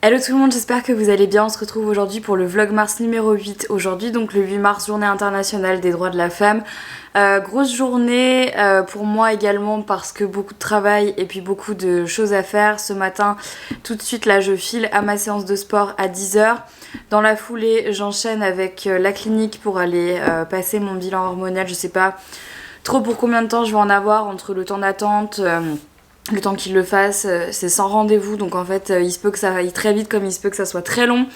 Hello tout le monde, j'espère que vous allez bien. On se retrouve aujourd'hui pour le vlogmas numéro 8. Aujourd'hui donc le 8 mars, journée internationale des droits de la femme. Grosse journée pour moi également parce que beaucoup de travail et puis beaucoup de choses à faire. Ce matin, tout de suite là je file à ma séance de sport à 10h. Dans la foulée, j'enchaîne avec la clinique pour aller passer mon bilan hormonal. Je sais pas trop pour combien de temps je vais en avoir entre le temps d'attente. Le temps qu'il le fasse, c'est sans rendez-vous, donc en fait il se peut que ça aille très vite comme il se peut que ça soit très long.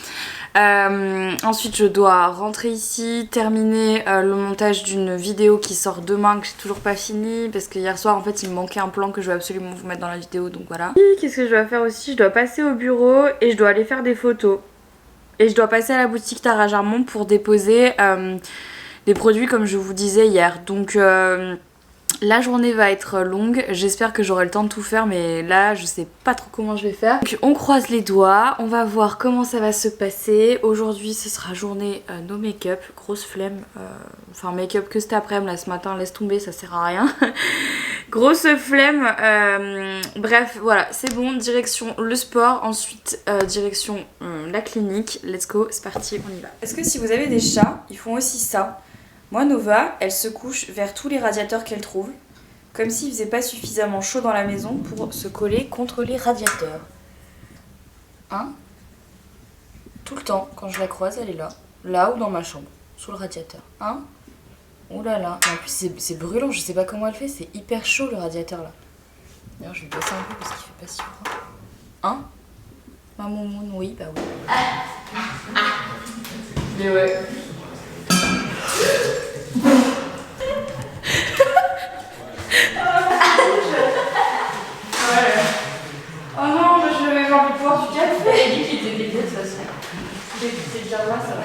Ensuite je dois rentrer ici, terminer le montage d'une vidéo qui sort demain que j'ai toujours pas fini parce que hier soir en fait il me manquait un plan que je vais absolument vous mettre dans la vidéo, donc voilà. Qu'est-ce que je dois faire aussi? Je dois passer au bureau et je dois aller faire des photos. Et je dois passer à la boutique Tara Jarmon pour déposer des produits comme je vous disais hier. Donc la journée va être longue, j'espère que j'aurai le temps de tout faire mais là je sais pas trop comment je vais faire. Donc on croise les doigts, on va voir comment ça va se passer. Aujourd'hui ce sera journée no make-up, grosse flemme, enfin make-up que cet après-midi, là ce matin laisse tomber, ça sert à rien. Grosse flemme, bref voilà c'est bon, direction le sport, ensuite direction la clinique, let's go, c'est parti, on y va. Est-ce que si vous avez des chats, ils font aussi ça? Moi, Nova, elle se couche vers tous les radiateurs qu'elle trouve, comme s'il faisait pas suffisamment chaud dans la maison pour se coller contre les radiateurs. Hein? Tout le temps, quand je la croise, elle est là ou dans ma chambre, sous le radiateur. Hein? Oh là là, en plus c'est brûlant, je sais pas comment elle fait, c'est hyper chaud le radiateur là. D'ailleurs, je vais le passer un peu parce qu'il fait pas si froid. Hein? Maman, oui, bah oui. Mais ouais. Oh non, mais je vais avoir envie de boire du café. J'ai dit qu'il était dégueu de toute façon. C'est déjà moi ça va.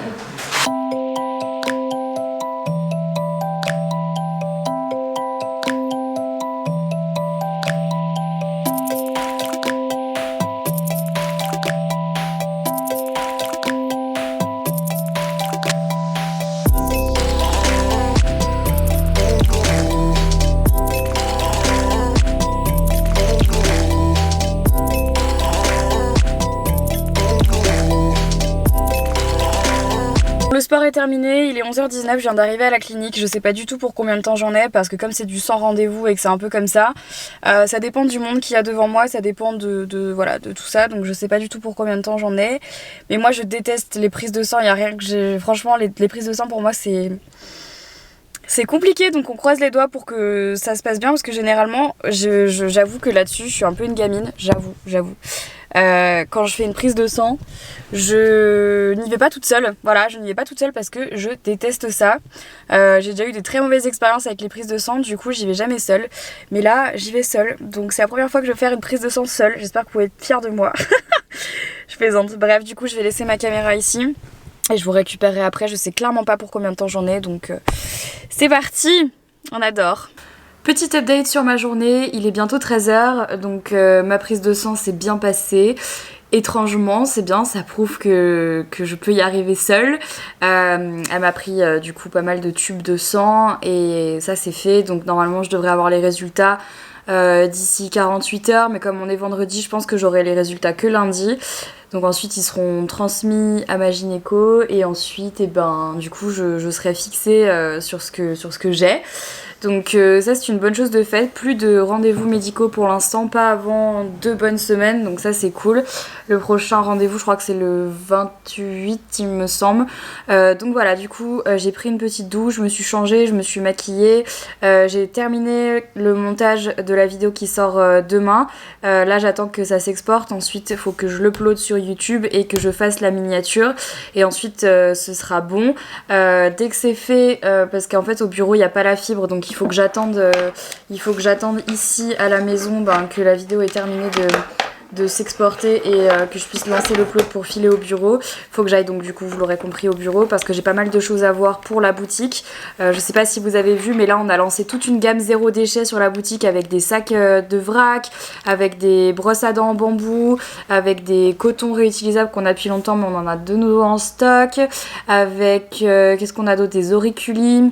Le sport est terminé, il est 11h19, je viens d'arriver à la clinique, je sais pas du tout pour combien de temps j'en ai parce que comme c'est du sans rendez-vous et que c'est un peu comme ça, ça dépend du monde qu'il y a devant moi, ça dépend voilà, de tout ça, donc je sais pas du tout pour combien de temps j'en ai, mais moi je déteste les prises de sang, il y a rien que j'ai... Franchement les prises de sang pour moi c'est compliqué, donc on croise les doigts pour que ça se passe bien parce que généralement, j'avoue que là-dessus, je suis un peu une gamine, j'avoue. Quand je fais une prise de sang, je n'y vais pas toute seule. Voilà, je n'y vais pas toute seule parce que je déteste ça. J'ai déjà eu des très mauvaises expériences avec les prises de sang, du coup j'y vais jamais seule. Mais là, j'y vais seule, donc c'est la première fois que je vais faire une prise de sang seule. J'espère que vous pouvez être fiers de moi. Je plaisante. Bref, du coup je vais laisser ma caméra ici. Et je vous récupérerai après, je sais clairement pas pour combien de temps j'en ai, donc c'est parti, on adore. Petit update sur ma journée, il est bientôt 13h, donc ma prise de sang s'est bien passée. Étrangement, c'est bien, ça prouve que je peux y arriver seule. Elle m'a pris du coup pas mal de tubes de sang et ça c'est fait, donc normalement je devrais avoir les résultats d'ici 48 heures, mais comme on est vendredi, je pense que j'aurai les résultats que lundi. Donc ensuite ils seront transmis à ma gynéco et ensuite du coup je serai fixée sur ce que j'ai. Donc ça c'est une bonne chose de fait, plus de rendez-vous médicaux pour l'instant, pas avant 2 bonnes semaines, donc ça c'est cool. Le prochain rendez-vous je crois que c'est le 28 il me semble. Donc voilà, du coup j'ai pris une petite douche, je me suis changée, je me suis maquillée, j'ai terminé le montage de la vidéo qui sort demain. Là j'attends que ça s'exporte, ensuite il faut que je l'upload sur YouTube et que je fasse la miniature et ensuite ce sera bon. Dès que c'est fait, parce qu'en fait au bureau il n'y a pas la fibre, donc il faut que j'attende ici à la maison que la vidéo est terminée de s'exporter et que je puisse lancer l'upload pour filer au bureau. Faut que j'aille donc du coup, vous l'aurez compris, au bureau parce que j'ai pas mal de choses à voir pour la boutique. Je sais pas si vous avez vu, mais là on a lancé toute une gamme zéro déchet sur la boutique avec des sacs de vrac, avec des brosses à dents en bambou, avec des cotons réutilisables qu'on a depuis longtemps mais on en a de nouveau en stock, avec qu'est-ce qu'on a d'autre, des auriculis,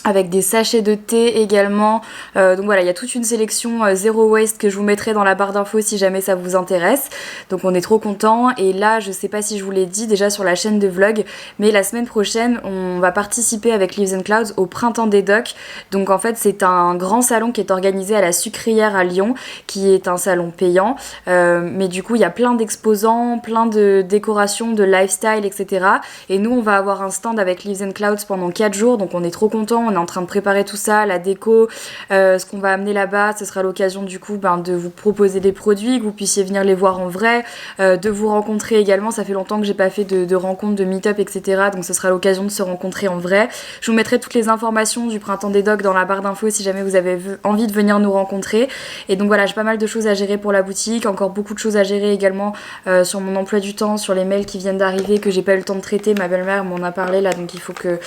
avec des sachets de thé également. Donc voilà, il y a toute une sélection zéro waste que je vous mettrai dans la barre d'infos si jamais ça vous intéresse. Donc on est trop contents. Et là, je sais pas si je vous l'ai dit déjà sur la chaîne de vlog, mais la semaine prochaine, on va participer avec Leaves and Clouds au Printemps des Docs. Donc en fait, c'est un grand salon qui est organisé à la Sucrière à Lyon, qui est un salon payant. Mais du coup, il y a plein d'exposants, plein de décorations, de lifestyle, etc. Et nous, on va avoir un stand avec Leaves and Clouds pendant 4 jours. Donc on est trop contents. On est en train de préparer tout ça, la déco, ce qu'on va amener là-bas. Ce sera l'occasion du coup de vous proposer des produits, que vous puissiez venir les voir en vrai, de vous rencontrer également. Ça fait longtemps que j'ai pas fait de rencontres, de meet-up, etc. Donc ce sera l'occasion de se rencontrer en vrai. Je vous mettrai toutes les informations du Printemps des Docs dans la barre d'infos si jamais vous avez envie de venir nous rencontrer. Et donc voilà, j'ai pas mal de choses à gérer pour la boutique, encore beaucoup de choses à gérer également sur mon emploi du temps, sur les mails qui viennent d'arriver que j'ai pas eu le temps de traiter. Ma belle-mère m'en a parlé là, donc il faut que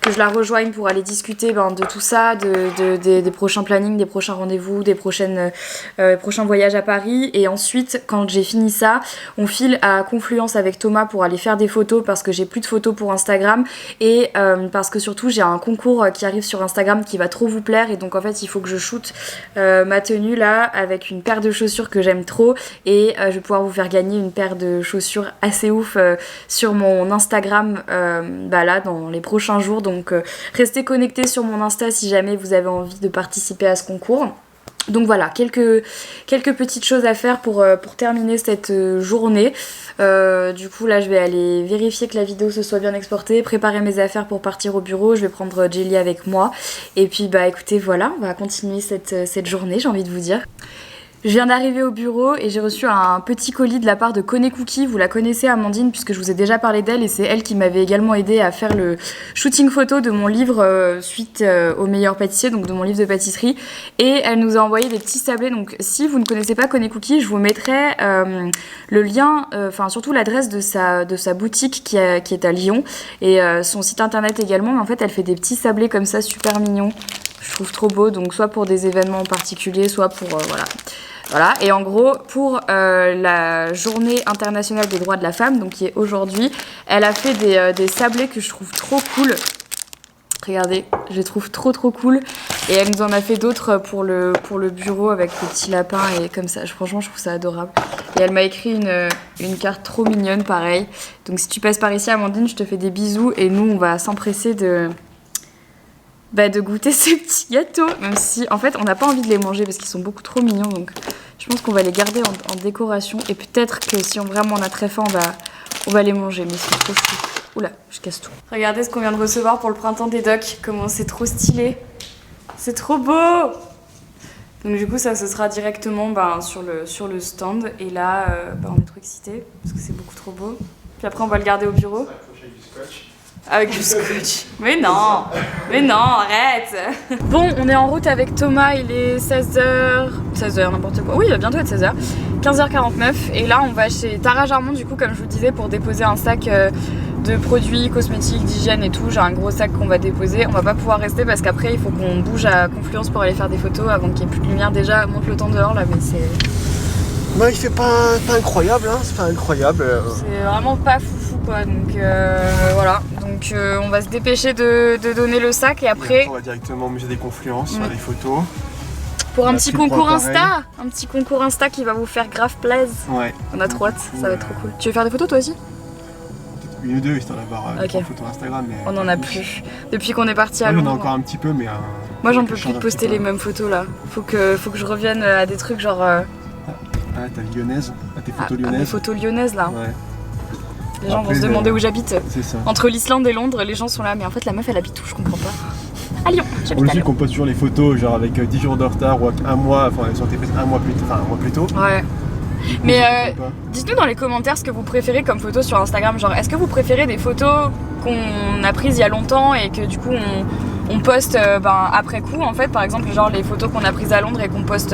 je la rejoigne pour aller discuter de tout ça, des prochains plannings, des prochains rendez-vous, des prochains voyages à Paris. Et ensuite, quand j'ai fini ça, on file à Confluence avec Thomas pour aller faire des photos parce que j'ai plus de photos pour Instagram et parce que surtout j'ai un concours qui arrive sur Instagram qui va trop vous plaire. Et donc en fait, il faut que je shoote ma tenue là avec une paire de chaussures que j'aime trop et je vais pouvoir vous faire gagner une paire de chaussures assez ouf sur mon Instagram là dans les prochains jours. Donc restez connectés sur mon Insta si jamais vous avez envie de participer à ce concours. Donc voilà, quelques petites choses à faire pour terminer cette journée. Du coup là je vais aller vérifier que la vidéo se soit bien exportée, préparer mes affaires pour partir au bureau. Je vais prendre Jelly avec moi. Et puis écoutez, voilà, on va continuer cette journée, j'ai envie de vous dire. Je viens d'arriver au bureau et j'ai reçu un petit colis de la part de Kone Cookie. Vous la connaissez, Amandine, puisque je vous ai déjà parlé d'elle et c'est elle qui m'avait également aidé à faire le shooting photo de mon livre suite au meilleur pâtissier, donc de mon livre de pâtisserie. Et elle nous a envoyé des petits sablés. Donc si vous ne connaissez pas Kone Cookie, je vous mettrai le lien, surtout l'adresse de sa boutique qui est à Lyon et son site internet également. Mais en fait, elle fait des petits sablés comme ça, super mignons. Je trouve trop beau, donc soit pour des événements particuliers, soit pour Voilà, et en gros, pour la journée internationale des droits de la femme, donc qui est aujourd'hui, elle a fait des sablés que je trouve trop cool. Regardez, je les trouve trop cool. Et elle nous en a fait d'autres pour le bureau avec le petit lapin et comme ça. Franchement, je trouve ça adorable. Et elle m'a écrit une carte trop mignonne, pareil. Donc si tu passes par ici, Amandine, je te fais des bisous. Et nous, on va s'empresser de goûter ces petits gâteaux. Même si, en fait, on n'a pas envie de les manger parce qu'ils sont beaucoup trop mignons. Donc je pense qu'on va les garder en décoration. Et peut-être que si vraiment on a très faim, on va les manger. Mais c'est trop chou. Oula, je casse tout. Regardez ce qu'on vient de recevoir pour le Printemps des Docs. Comment c'est trop stylé. C'est trop beau. Donc du coup, ça, ce sera directement sur le stand. Et là, on est trop excités parce que c'est beaucoup trop beau. Puis après, on va le garder au bureau. Avec du scotch. Mais non, arrête. Bon, on est en route avec Thomas, il est 16h, n'importe quoi. Oui, il va bientôt être 16h. 15h49. Et là, on va chez Tara Jarmon, du coup, comme je vous disais, pour déposer un sac de produits cosmétiques, d'hygiène et tout. J'ai un gros sac qu'on va déposer. On va pas pouvoir rester parce qu'après, il faut qu'on bouge à Confluence pour aller faire des photos avant qu'il n'y ait plus de lumière. Déjà, monte le temps dehors là, mais c'est... il fait pas incroyable, hein. C'est pas incroyable. C'est vraiment pas foufou quoi, donc voilà. Donc on va se dépêcher de donner le sac et après on va directement au musée des Confluences, faire des photos. Pour un petit concours Insta, qui va vous faire grave plaisir. Ouais. On a trop hâte, ça va être trop cool. Tu veux faire des photos toi aussi? Peut-être une ou deux histoire d'avoir des photos Instagram. Mais on en a plus. Depuis qu'on est parti à Londres. On en a encore un petit peu, mais. Moi j'en peux plus de poster les mêmes photos là. Faut que je revienne à des trucs genre. Ah, ta lyonnaise, tes photos lyonnaises. Mes photos lyonnaises là. Ouais. Les gens vont se demander où j'habite. C'est ça. Entre l'Islande et Londres, les gens sont là, mais en fait la meuf elle habite où? Je comprends pas. À Lyon, j'habite à Lyon. qu'on poste toujours les photos genre avec 10 jours de retard ou un mois, enfin elles ont été faites un mois plus tôt. Ouais. Mais dites-nous dans les commentaires ce que vous préférez comme photos sur Instagram. Genre, est-ce que vous préférez des photos qu'on a prises il y a longtemps et que du coup on poste après coup en fait, par exemple genre les photos qu'on a prises à Londres et qu'on poste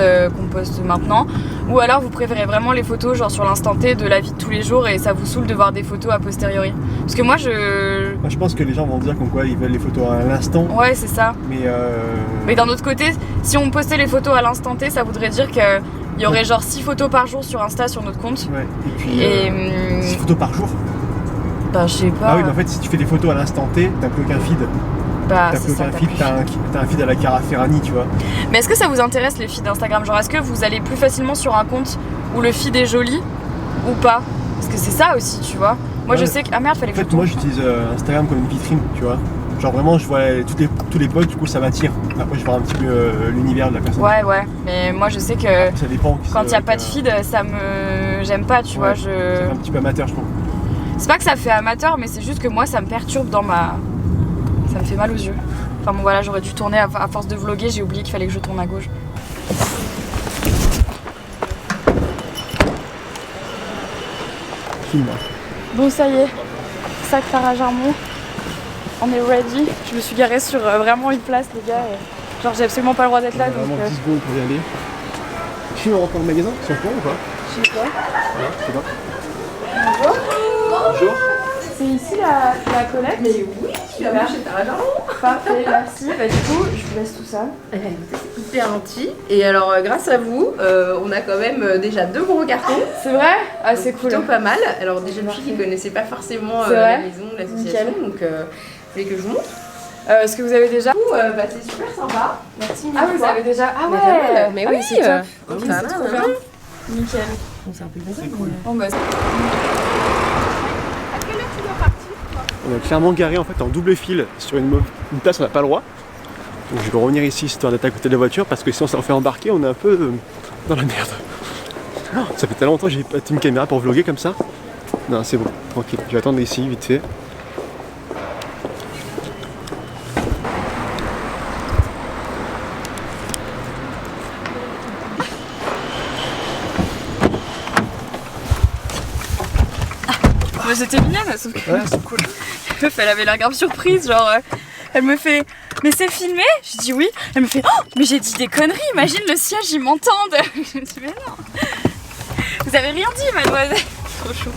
maintenant, ou alors vous préférez vraiment les photos genre sur l'instant T de la vie de tous les jours et ça vous saoule de voir des photos a posteriori? Parce que moi je pense que les gens vont dire comme quoi ils veulent les photos à l'instant. Ouais, c'est ça. Mais d'un autre côté, si on postait les photos à l'instant T, ça voudrait dire que il y aurait genre 6 photos par jour sur Insta sur notre compte. Ouais. Et puis 6 photos par jour. Je sais pas. Ah oui, mais en fait si tu fais des photos à l'instant T, t'as plus aucun feed. Bah, T'as c'est ça, un t'as feed, plus. t'as un feed à la Cara Ferrani, tu vois. Mais est-ce que ça vous intéresse les feeds d'Instagram? Genre, est-ce que vous allez plus facilement sur un compte où le feed est joli ou pas? Parce que c'est ça aussi, tu vois. Moi, je sais que. Ah merde, fallait En que je fait, tourne. moi j'utilise Instagram comme une vitrine, tu vois. Genre vraiment, je vois tous les posts, du coup ça m'attire. Après, je vois un petit peu l'univers de la personne. Ouais, ouais. Mais moi, je sais que Ça dépend. quand il n'y a pas de feed, ça me. J'aime pas, tu vois. Ça fait un petit peu amateur, je trouve. C'est pas que ça fait amateur, mais c'est juste que moi, ça me perturbe dans ma. Ça me fait mal aux yeux. Enfin bon, voilà, j'aurais dû tourner à force de vlogger, j'ai oublié qu'il fallait que je tourne à gauche. Filme-moi. Bon, ça y est, sac Tara Jarmon, on est ready. Je me suis garée sur vraiment une place, les gars. Et genre, j'ai absolument pas le droit d'être là. On a Donc, vraiment 10 secondes pour y aller. Tu on rentre dans le magasin? C'est en cours ou pas? je sais pas. Ouais, je sais pas. Bonjour. Bonjour. C'est ici la collecte? Mais oui, bienvenue chez Tara Jarmon. Parfait, merci. Bah, du coup, je vous laisse tout ça. C'est hyper gentil. Et alors, grâce à vous, on a quand même déjà 2 gros cartons. C'est vrai? Ah, c'est cool. Plutôt pas mal. Alors, des jeunes filles qui ne connaissaient pas forcément C'est la vrai. maison, l'association. Nickel. Donc, vous voulez que je vous montre? Est-ce que vous avez déjà? Du coup, bah, c'est super sympa. Merci. Ah, vous avez déjà? Ah, Mais ouais! pas mal. Mais Ah oui, c'est top. Ok, Voilà, c'est trop voilà. bien. Nickel. Bon, c'est un peu le bazar. C'est cool. Bon, bah, On est clairement garé en fait en double fil sur une place où on n'a pas le droit. Donc je vais revenir ici histoire d'être à côté de la voiture parce que sinon ça en fait embarquer, on est un peu dans la merde. Oh, ça fait tellement longtemps que j'ai pas une caméra pour vlogger comme ça. Non, c'est bon, tranquille. Je vais attendre ici vite fait. bah, c'était mignonne, sauf que Ouais, c'est cool. la meuf, elle avait l'air grave surprise, genre elle me fait mais c'est filmé? Je dis oui. Elle me fait oh mais j'ai dit des conneries, imagine le siège ils m'entendent. Je me dis mais non. Vous avez rien dit mademoiselle. Trop chaud.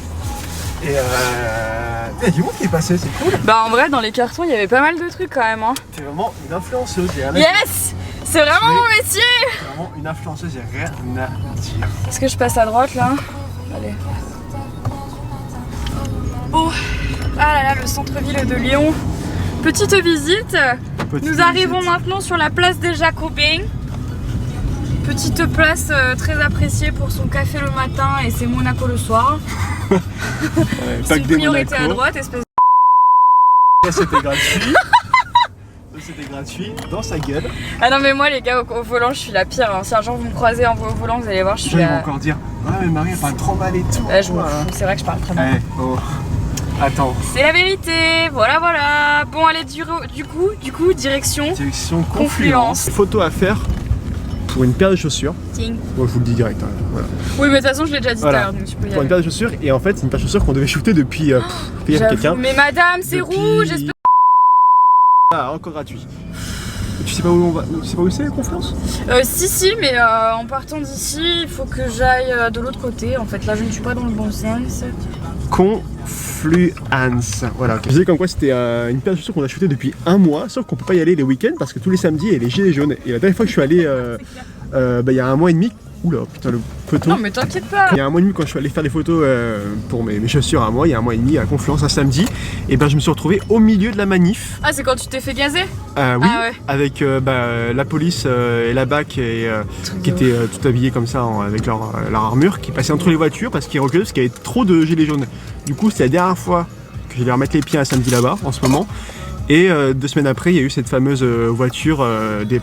Et du monde qui est passé, c'est cool. Bah en vrai dans les cartons il y avait pas mal de trucs quand même hein. T'es vraiment une influenceuse, j'ai rien à dire. Yes! C'est vraiment mon métier! T'es vraiment une influenceuse, j'ai rien à dire. Est-ce que je passe à droite là? Allez. Oh ah là là le centre-ville de Lyon. Petite visite. Nous arrivons maintenant sur la place des Jacobins. Petite place très appréciée pour son café le matin et ses Monaco le soir. C'est une priorité à droite, espèce de... Ça c'était gratuit. Ça c'était gratuit, dans sa gueule. Ah non mais moi les gars au volant je suis la pire hein. Si un jour vous me croisez au volant vous allez voir je suis Les gens ils vont la... encore dire ouais mais Marie elle parle trop mal et tout. Ouais, je m'en fous, c'est vrai que je parle très mal. Ouais, oh. Attends. C'est la vérité, voilà. Bon allez du coup direction Direction Confluence. Photo à faire pour une paire de chaussures. Ting. Moi je vous le dis direct. Hein, voilà. Oui mais de toute façon je l'ai déjà dit tout à Voilà. l'heure donc tu peux y Pour une aller. paire de chaussures et en fait c'est une paire de chaussures qu'on devait shooter depuis hier J'avoue, quelqu'un. mais madame c'est Depuis- rouge, espèce... Ah encore gratuit. Et tu sais pas où on va, tu sais pas où c'est Confluence? Si mais en partant d'ici il faut que j'aille de l'autre côté en fait là je ne suis pas dans le bon sens. Confluence. Voilà, ok. Je disais comme quoi c'était une paire de chaussures qu'on a shooté depuis un mois, sauf qu'on peut pas y aller les week-ends parce que tous les samedis il y a les gilets jaunes. Et la dernière fois que je suis allé il y a un mois et demi, oula putain le photo. Non mais t'inquiète pas. Il y a un mois et demi quand je suis allé faire des photos pour mes chaussures à moi, il y a un mois et demi à Confluence un samedi, et ben je me suis retrouvé au milieu de la manif. Ah c'est quand tu t'es fait gazer? Oui, Ah ouais. avec la police et la BAC qui étaient tout habillés comme ça avec leur armure, qui passaient entre les voitures parce qu'ils reculaient parce qu'il y avait trop de gilets jaunes. Du coup c'était la dernière fois que j'allais remettre les pieds un samedi là-bas en ce moment. Et 2 semaines après, il y a eu cette fameuse voiture de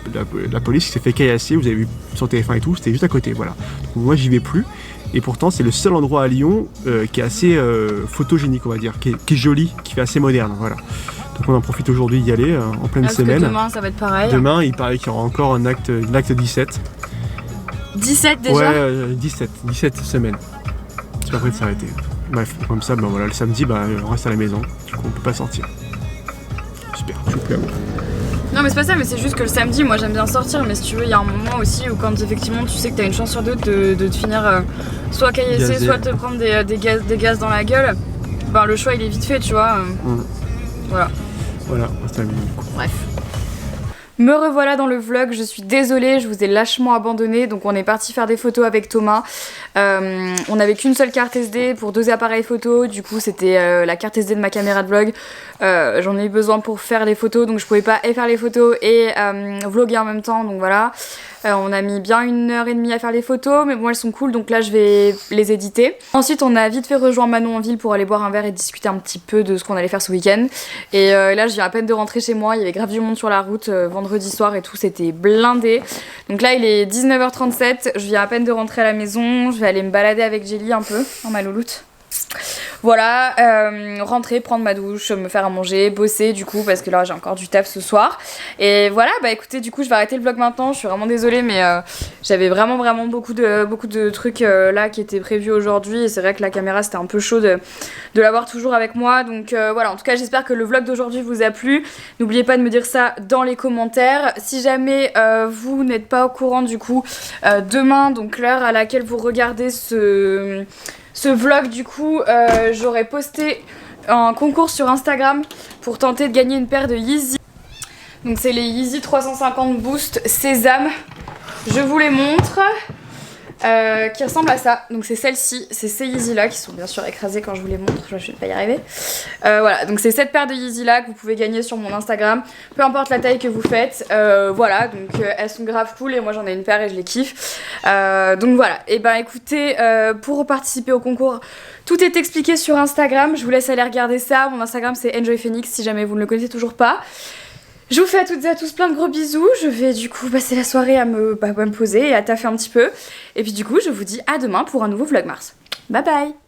la police qui s'est fait caillasser, vous avez vu sur TF1 et tout, c'était juste à côté, voilà. Donc moi j'y vais plus, et pourtant c'est le seul endroit à Lyon qui est assez photogénique on va dire, qui est joli, qui fait assez moderne, voilà. Donc on en profite aujourd'hui d'y aller en pleine Parce que semaine. demain ça va être pareil. Demain il paraît qu'il y aura encore un acte 17. 17 déjà? Ouais, 17 semaines. C'est pas prêt de s'arrêter. Bref, comme ça, ben voilà, le samedi, on reste à la maison, du coup on peut pas sortir. Super, s'il vous plaît. Non mais c'est pas ça, mais c'est juste que le samedi, moi j'aime bien sortir, mais si tu veux, il y a un moment aussi où quand effectivement tu sais que t'as une chance sur deux de te finir soit caillasser, Gazé. soit te prendre des gaz dans la gueule, ben le choix il est vite fait, tu vois. Voilà. Voilà, on reste à la maison. Bref. Me revoilà dans le vlog, je suis désolée, je vous ai lâchement abandonné, donc on est parti faire des photos avec Thomas. On n'avait qu'une seule carte SD pour 2 appareils photo, du coup c'était la carte SD de ma caméra de vlog. J'en ai eu besoin pour faire les photos, donc je pouvais pas et faire les photos et vlogger en même temps, donc voilà. On a mis bien 1h30 à faire les photos, mais bon elles sont cool, donc là je vais les éditer. Ensuite on a vite fait rejoindre Manon en ville pour aller boire un verre et discuter un petit peu de ce qu'on allait faire ce week-end. Et là je viens à peine de rentrer chez moi, il y avait grave du monde sur la route vendredi soir et tout, c'était blindé. Donc là il est 19h37, je viens à peine de rentrer à la maison, je vais aller me balader avec Jelly un peu, oh ma louloute. Voilà, rentrer, prendre ma douche, me faire à manger, bosser du coup parce que là j'ai encore du taf ce soir. Et voilà, bah écoutez, du coup je vais arrêter le vlog maintenant, je suis vraiment désolée mais j'avais vraiment beaucoup de trucs là qui étaient prévus aujourd'hui et c'est vrai que la caméra c'était un peu chaud de l'avoir toujours avec moi. Donc voilà, en tout cas j'espère que le vlog d'aujourd'hui vous a plu. N'oubliez pas de me dire ça dans les commentaires. Si jamais vous n'êtes pas au courant du coup, demain, donc l'heure à laquelle vous regardez ce vlog du coup, j'aurais posté un concours sur Instagram pour tenter de gagner une paire de Yeezy. Donc c'est les Yeezy 350 Boost Sésame. Je vous les montre. Qui ressemblent à ça. Donc c'est celle-ci, c'est ces Yeezy là qui sont bien sûr écrasées quand je vous les montre, je vais pas y arriver. Voilà, donc c'est cette paire de Yeezy là que vous pouvez gagner sur mon Instagram, peu importe la taille que vous faites. Voilà, donc elles sont grave cool et moi j'en ai une paire et je les kiffe. Donc voilà, et ben écoutez, pour participer au concours, tout est expliqué sur Instagram, je vous laisse aller regarder ça. Mon Instagram c'est Enjoy Phoenix si jamais vous ne le connaissez toujours pas. Je vous fais à toutes et à tous plein de gros bisous. Je vais du coup passer la soirée à me poser et à taffer un petit peu. Et puis du coup, je vous dis à demain pour un nouveau Vlogmas. Bye bye!